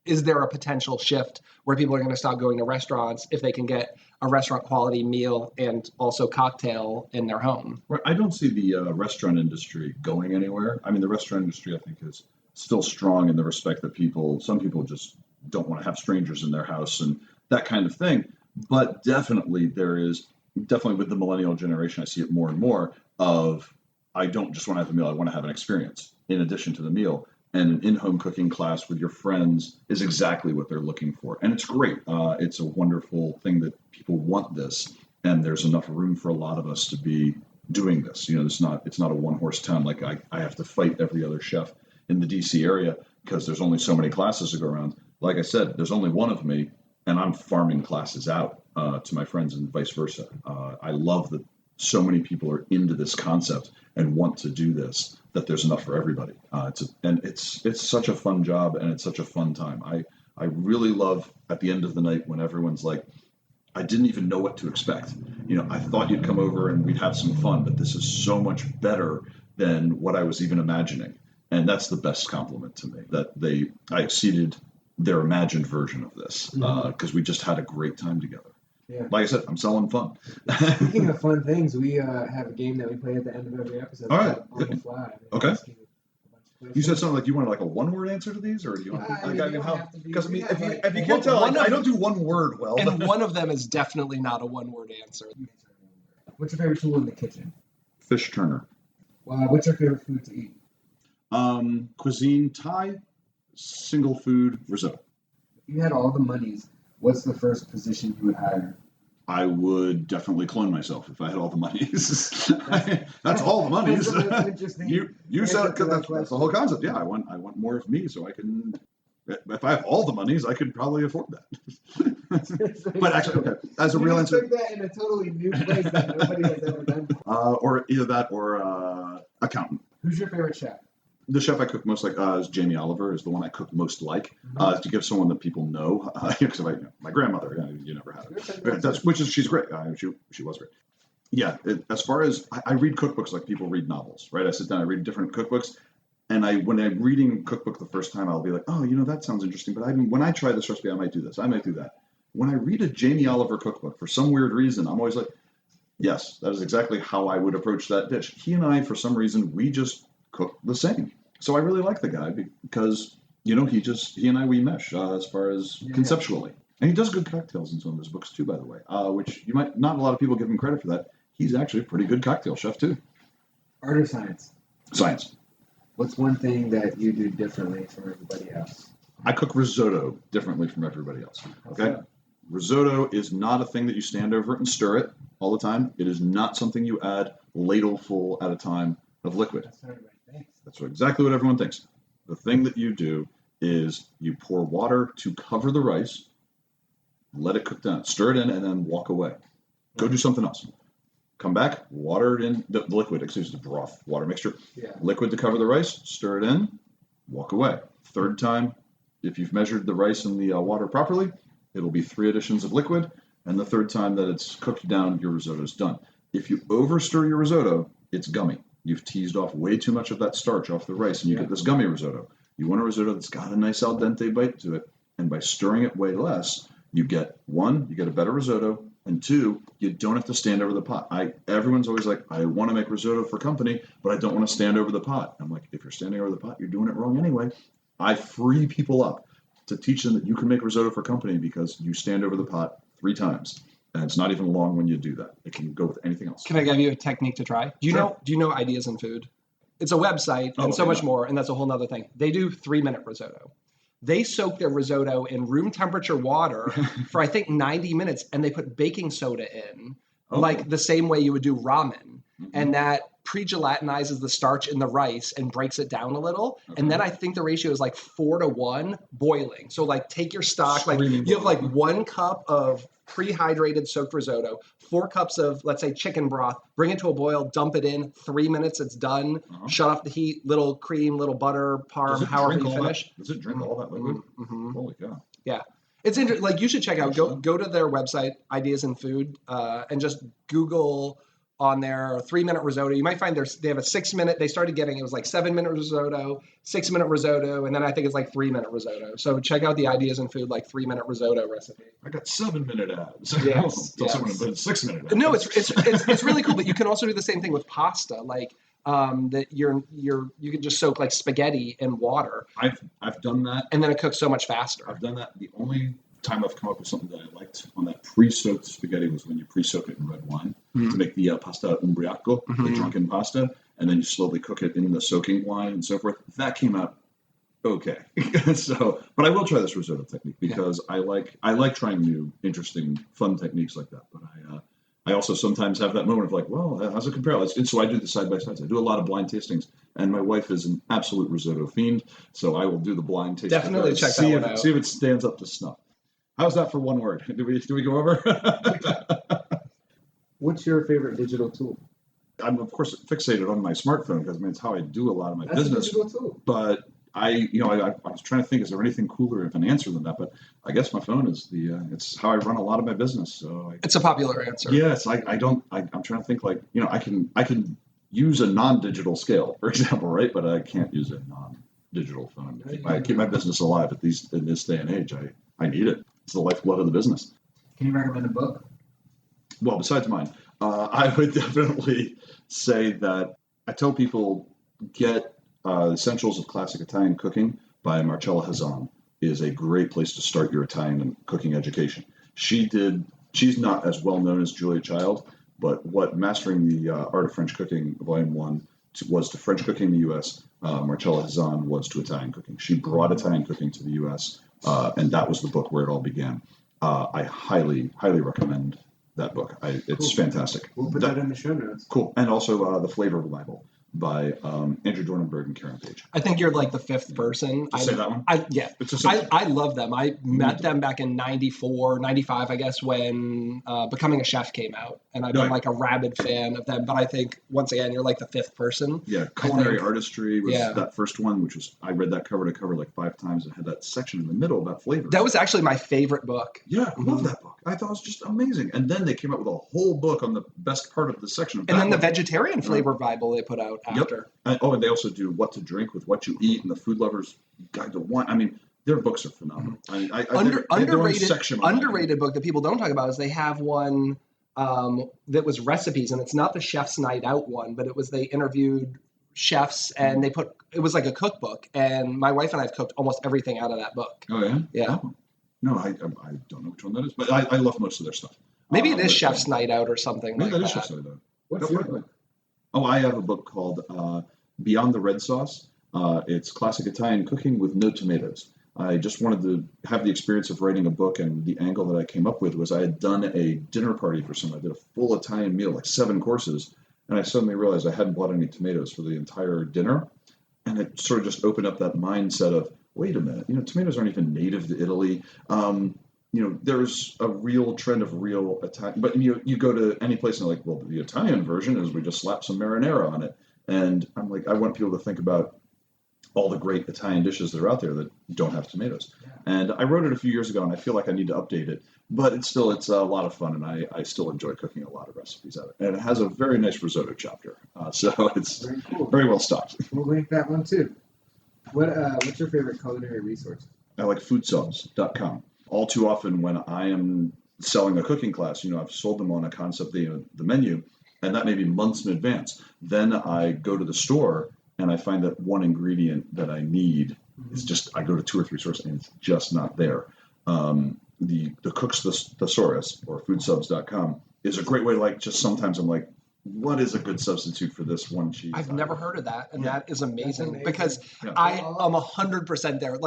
is there a potential shift where people are going to stop going to restaurants if they can get a restaurant quality meal and also cocktail in their home? Right. I don't see the restaurant industry going anywhere. I mean, the restaurant industry, I think, is still strong in the respect that some people just don't want to have strangers in their house and that kind of thing. But definitely with the millennial generation, I see it more and more of, I don't just want to have a meal, I want to have an experience in addition to the meal. And an in-home cooking class with your friends is exactly what they're looking for. And it's great. It's a wonderful thing that people want this. And there's enough room for a lot of us to be doing this. It's not a one-horse town. Like I have to fight every other chef in the DC area because there's only so many classes to go around. Like I said, there's only one of me, and I'm farming classes out to my friends and vice versa. I love that so many people are into this concept and want to do this, that there's enough for everybody. It's such a fun job, and it's such a fun time. I really love at the end of the night when everyone's like, I didn't even know what to expect. I thought you'd come over and we'd have some fun, but this is so much better than what I was even imagining. And that's the best compliment to me, that I exceeded their imagined version of this, because we just had a great time together. Yeah. Like I said, I'm selling fun. Speaking of fun things, we have a game that we play at the end of every episode. All right. On the fly. Okay. You said something like you wanted a one-word answer to these, or do you want? Because if you can't tell, I don't do one word well. And one of them is definitely not a one-word answer. What's your favorite tool in the kitchen? Fish turner. What's your favorite food to eat? Cuisine, Thai, single food, risotto. If you had all the monies, what's the first position you would hire? I would definitely clone myself if I had all the monies. That's all the monies. That's interesting. You said it, 'cause that's the whole concept. Yeah, I want more of me so I can. If I have all the monies, I could probably afford that. But actually, okay, as a real answer, took that in a totally new place that nobody has ever done. or either that or accountant. Who's your favorite chef? The chef I cook most like is Jamie Oliver, is the one I cook most like, to give someone that people know. Because my grandmother, you never had it. She's great. She was great. Yeah, as far as I read cookbooks like people read novels, right? I sit down, I read different cookbooks, and when I'm reading cookbook the first time, I'll be like, oh, that sounds interesting. But when I try this recipe, I might do this, I might do that. When I read a Jamie Oliver cookbook, for some weird reason, I'm always like, yes, that is exactly how I would approach that dish. He and I, for some reason, we just cook the same. So I really like the guy because, he and I, we mesh as far as conceptually. And he does good cocktails in some of his books too, by the way, which not a lot of people give him credit for that. He's actually a pretty good cocktail chef too. Art or science? Science. What's one thing that you do differently from everybody else? I cook risotto differently from everybody else. Okay? Risotto is not a thing that you stand over and stir it all the time. It is not something you add ladleful at a time of liquid. That's exactly what everyone thinks. The thing that you do is you pour water to cover the rice, let it cook down, stir it in, and then walk away. Go do something else. Come back, water it in, the liquid, the broth, water mixture, liquid to cover the rice, stir it in, walk away. Third time, if you've measured the rice and the water properly, it'll be 3 additions of liquid, and the third time that it's cooked down, your risotto is done. If you overstir your risotto, it's gummy. You've teased off way too much of that starch off the rice, and you get this gummy risotto. You want a risotto that's got a nice al dente bite to it, and by stirring it way less, you get a better risotto, and 2, you don't have to stand over the pot. Everyone's always like, I want to make risotto for company, but I don't want to stand over the pot. I'm like, if you're standing over the pot, you're doing it wrong anyway. I free people up to teach them that you can make risotto for company because you stand over the pot 3 times. And it's not even long when you do that. It can go with anything else. Can I give you a technique to try? Do you know Ideas in Food? It's a website and so much more, and that's a whole nother thing. They do 3-minute risotto. They soak their risotto in room temperature water for, I think, 90 minutes, and they put baking soda in, like the same way you would do ramen. Mm-hmm. And that pre-gelatinizes the starch in the rice and breaks it down a little. Okay. And then I think the ratio is like 4-to-1 boiling. So like take your stock, you have like 1 cup of pre-hydrated soaked risotto, 4 cups of, let's say, chicken broth, bring it to a boil, dump it in, 3 minutes, it's done. Shut off the heat, little cream, little butter, parm, however you finish. Does it drink all that liquid? Mm-hmm. Holy cow. Yeah. It's interesting. Like, you should check out, go to their website, Ideas in Food, and just Google on their 3-minute risotto. You might find they have a 6-minute, they started getting, it was like 7-minute risotto, 6-minute risotto, and then I think it's like 3-minute risotto. So check out the Ideas in Food, like 3-minute risotto recipe. I got 7-minute abs. Yes. But 6-minute abs. No, it's really cool, but you can also do the same thing with pasta. Like, that you can just soak like spaghetti in water. I've done that. And then it cooks so much faster. I've done that. The only time I've come up with something that I liked on that pre-soaked spaghetti was when you pre-soak it in red wine to make the pasta umbriaco, the drunken pasta, and then you slowly cook it in the soaking wine and so forth. That came out okay. But I will try this risotto technique because I like trying new, interesting, fun techniques like that. But I also sometimes have that moment of like, well, how's it compare? And so I do the side-by-sides. I do a lot of blind tastings, and my wife is an absolute risotto fiend, so I will do the blind tasting. Definitely check that one out. See if it stands up to snuff. How's that for one word? Do we go over? What's your favorite digital tool? I'm of course fixated on my smartphone because it's how I do a lot of my business. A digital tool. But I was trying to think, is there anything cooler of an answer than that? But I guess my phone is it's how I run a lot of my business. So it's a popular answer. Yes, I'm trying to think like, I can use a non-digital scale, for example, right? But I can't use a non-digital phone. I keep my business alive in this day and age. I need it. It's the lifeblood of the business. Can you recommend a book? Well, besides mine, I would definitely say that I tell people get Essentials of Classic Italian Cooking by Marcella Hazan is a great place to start your Italian and cooking education. She's not as well known as Julia Child, but what Mastering the Art of French Cooking, Volume 1, was to French cooking in the U.S. Marcella Hazan was to Italian cooking. She brought Italian cooking to the U.S., and that was the book where it all began. I highly, highly recommend that book. It's fantastic. We'll put that in the show notes. Cool. And also The Flavor Bible by Andrew Dornenberg and Karen Page. I think you're like the fifth person. Say that one? I love them. I met them back in 94, 95, I guess, when Becoming a Chef came out. And I've been like a rabid fan of them. But I think, once again, you're like the fifth person. Yeah, Culinary Artistry was that first one, which was, I read that cover to cover like 5 times and had that section in the middle about flavor. That was actually my favorite book. Yeah, I love that book. I thought it was just amazing. And then they came out with a whole book on the best part of the section of that. And then the Vegetarian Flavor Bible they put out after. Yep. And they also do What to Drink with What You Eat and the Food Lover's Guide to Wine. I mean, their books are phenomenal. Underrated book that people don't talk about is they have one that was recipes, and it's not the Chef's Night Out one, but it was they interviewed chefs and it was like a cookbook, and my wife and I have cooked almost everything out of that book. Oh yeah? Yeah. Oh. No, I don't know which one that is, but I love most of their stuff. Maybe it is Chef's Night Out or something like that. Maybe that is Chef's Night Out. What's your book? Oh, I have a book called Beyond the Red Sauce. It's classic Italian cooking with no tomatoes. I just wanted to have the experience of writing a book, and the angle that I came up with was I had done a dinner party for someone. I did a full Italian meal, like 7 courses, and I suddenly realized I hadn't bought any tomatoes for the entire dinner, and it sort of just opened up that mindset of, wait a minute, tomatoes aren't even native to Italy. There's a real trend of real Italian, but you go to any place and they're like, well, the Italian version is we just slap some marinara on it. And I'm like, I want people to think about all the great Italian dishes that are out there that don't have tomatoes. Yeah. And I wrote it a few years ago, and I feel like I need to update it. But it's a lot of fun, and I still enjoy cooking a lot of recipes out of it. And it has a very nice risotto chapter, so it's very cool. Very well stocked. We'll link that one too. What's your favorite culinary resource? I like foodsubs.com. All too often when I am selling a cooking class, I've sold them on a concept, the menu, and that may be months in advance. Then I go to the store and I find that one ingredient that I need is just, I go to 2 or 3 sources and it's just not there. The Cook's Thesaurus, or foodsubs.com, is a great way, just sometimes I'm like, what is a good substitute for this one cheese? I've never heard of that, and that is amazing because I am 100% there.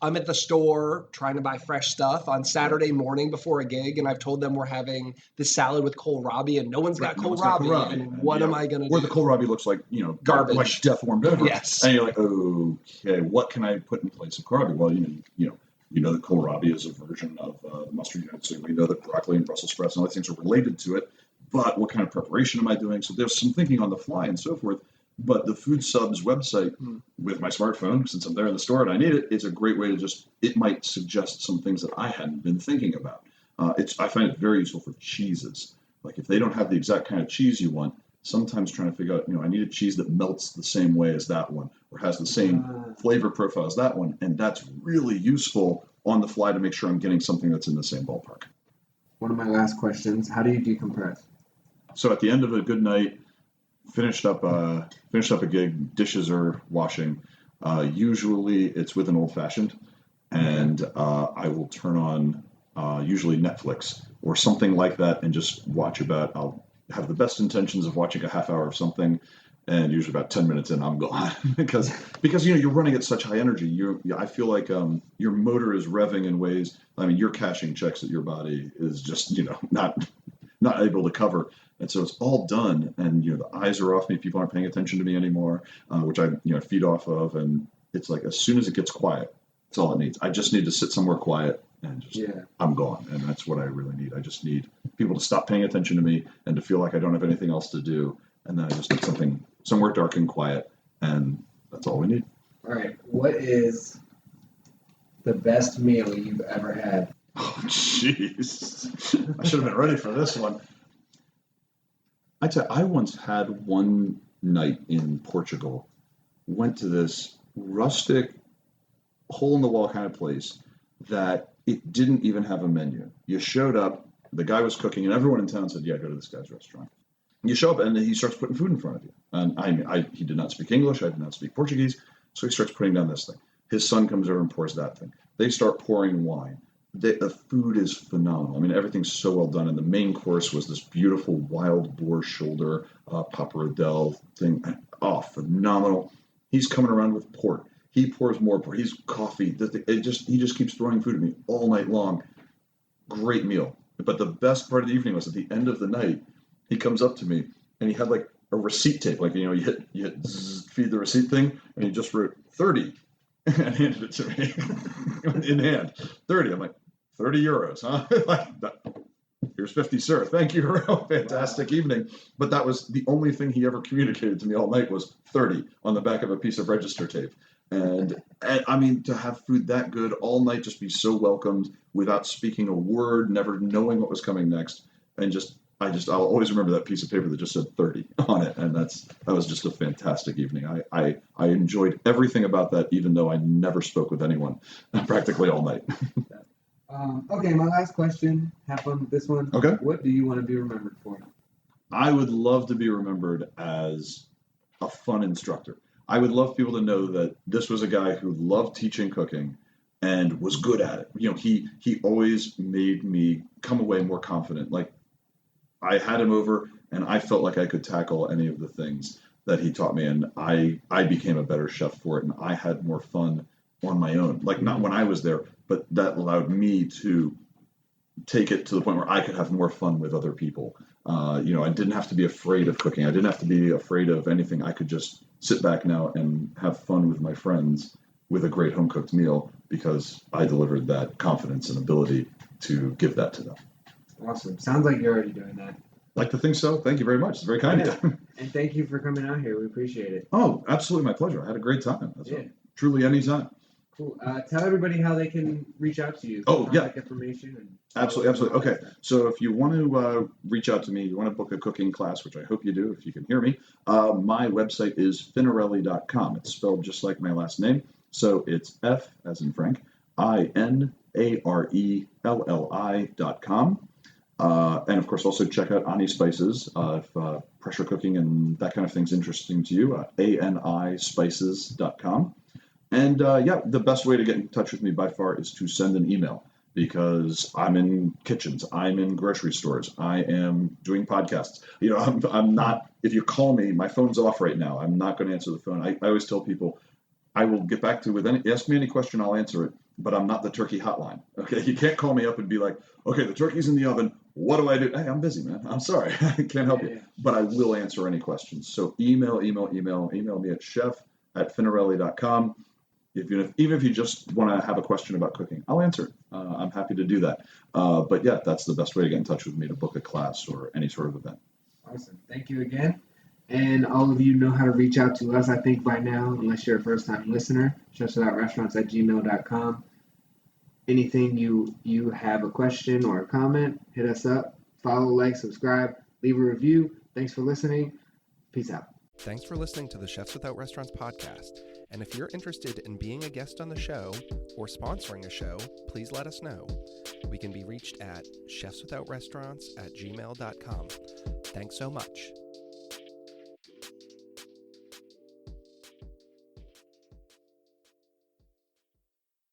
I'm at the store trying to buy fresh stuff on Saturday morning before a gig, and I've told them we're having this salad with kohlrabi, and no one's got kohlrabi. And what am I going to do? Where the kohlrabi looks like, garbage, like death warmed over. Yes. And you're like, okay, what can I put in place of kohlrabi? Well, that kohlrabi is a version of mustard. So we know that broccoli and Brussels sprouts and other things are related to it. But what kind of preparation am I doing? So there's some thinking on the fly and so forth. But the Food Subs website with my smartphone, since I'm there in the store and I need it, it's a great way to it might suggest some things that I hadn't been thinking about. I find it very useful for cheeses. Like if they don't have the exact kind of cheese you want, sometimes trying to figure out, I need a cheese that melts the same way as that one or has the same flavor profile as that one. And that's really useful on the fly to make sure I'm getting something that's in the same ballpark. One of my last questions, how do you decompress? So at the end of a good night, finished up a gig, dishes are washing. Usually it's with an old fashioned, and I will turn on usually Netflix or something like that and just watch I'll have the best intentions of watching a half hour of something, and usually about 10 minutes in, I'm gone because you're running at such high energy. I feel like your motor is revving in ways. I mean, you're cashing checks that your body is just not able to cover. And so it's all done, and the eyes are off me. People aren't paying attention to me anymore, which I feed off of. And it's like as soon as it gets quiet, that's all it needs. I just need to sit somewhere quiet and I'm gone, and that's what I really need. I just need people to stop paying attention to me and to feel like I don't have anything else to do, and then I just need somewhere dark and quiet, and that's all we need. All right, what is the best meal you've ever had? Oh, jeez, I should have been ready for this one. I once had one night in Portugal, went to this rustic, hole-in-the-wall kind of place that it didn't even have a menu. You showed up, the guy was cooking, and everyone in town said, yeah, go to this guy's restaurant. You show up, and he starts putting food in front of you. And he did not speak English, I did not speak Portuguese, so he starts putting down this thing. His son comes over and pours that thing. They start pouring wine. the food is phenomenal. I mean, everything's so well done. And the main course was this beautiful wild boar shoulder, pappardelle thing. Oh, phenomenal. He's coming around with port. He pours more port. He's coffee. He just keeps throwing food at me all night long. Great meal. But the best part of the evening was at the end of the night, he comes up to me and he had like a receipt tape. Like, you hit zzz, feed the receipt thing, and he just wrote 30 and handed it to me in hand. 30. I'm like, 30 euros, huh? Like that. Here's 50, sir. Thank you. Fantastic evening. But that was the only thing he ever communicated to me all night was 30 on the back of a piece of register tape. And I mean, to have food that good all night, just be so welcomed without speaking a word, never knowing what was coming next. And I'll always remember that piece of paper that just said 30 on it. And that was just a fantastic evening. I enjoyed everything about that, even though I never spoke with anyone practically all night. Okay, my last question. Have fun with this one. Okay. What do you want to be remembered for? I would love to be remembered as a fun instructor. I would love people to know that this was a guy who loved teaching cooking and was good at it. You know, he always made me come away more confident. Like, I had him over and I felt like I could tackle any of the things that he taught me, and I became a better chef for it, and I had more fun on my own. Like, not when I was there, but that allowed me to take it to the point where I could have more fun with other people. I didn't have to be afraid of cooking. I didn't have to be afraid of anything. I could just sit back now and have fun with my friends with a great home-cooked meal because I delivered that confidence and ability to give that to them. Awesome. Sounds like you're already doing that. Like to think so. Thank you very much. It's very kind of you. And thank you for coming out here. We appreciate it. Oh, absolutely. My pleasure. I had a great time. Truly anytime. Cool. Tell everybody how they can reach out to you. Contact information. And absolutely. Okay. So if you want to reach out to me, you want to book a cooking class, which I hope you do if you can hear me, my website is Finarelli.com. It's spelled just like my last name. So it's F as in Frank, INARELLI.com. And of course, also check out Ani Spices if pressure cooking and that kind of thing's interesting to you. ANISpices.com. And the best way to get in touch with me by far is to send an email, because I'm in kitchens, I'm in grocery stores, I am doing podcasts. I'm not. If you call me, my phone's off right now. I'm not going to answer the phone. I always tell people, I will get back to you ask me any question, I'll answer it. But I'm not the turkey hotline. Okay, you can't call me up and be like, okay, the turkey's in the oven. What do I do? Hey, I'm busy, man. I'm sorry, I can't help you. But I will answer any questions. So email me at chef@finarelli.com. Even if you just want to have a question about cooking, I'll answer it. I'm happy to do that. But yeah, that's the best way to get in touch with me, to book a class or any sort of event. Awesome. Thank you again. And all of you know how to reach out to us, I think, by now, unless you're a first-time listener. chefswithoutrestaurants@gmail.com. Anything you have a question or a comment, hit us up. Follow, like, subscribe, leave a review. Thanks for listening. Peace out. Thanks for listening to the Chefs Without Restaurants podcast. And if you're interested in being a guest on the show or sponsoring a show, please let us know. We can be reached at chefswithoutrestaurants@gmail.com. Thanks so much.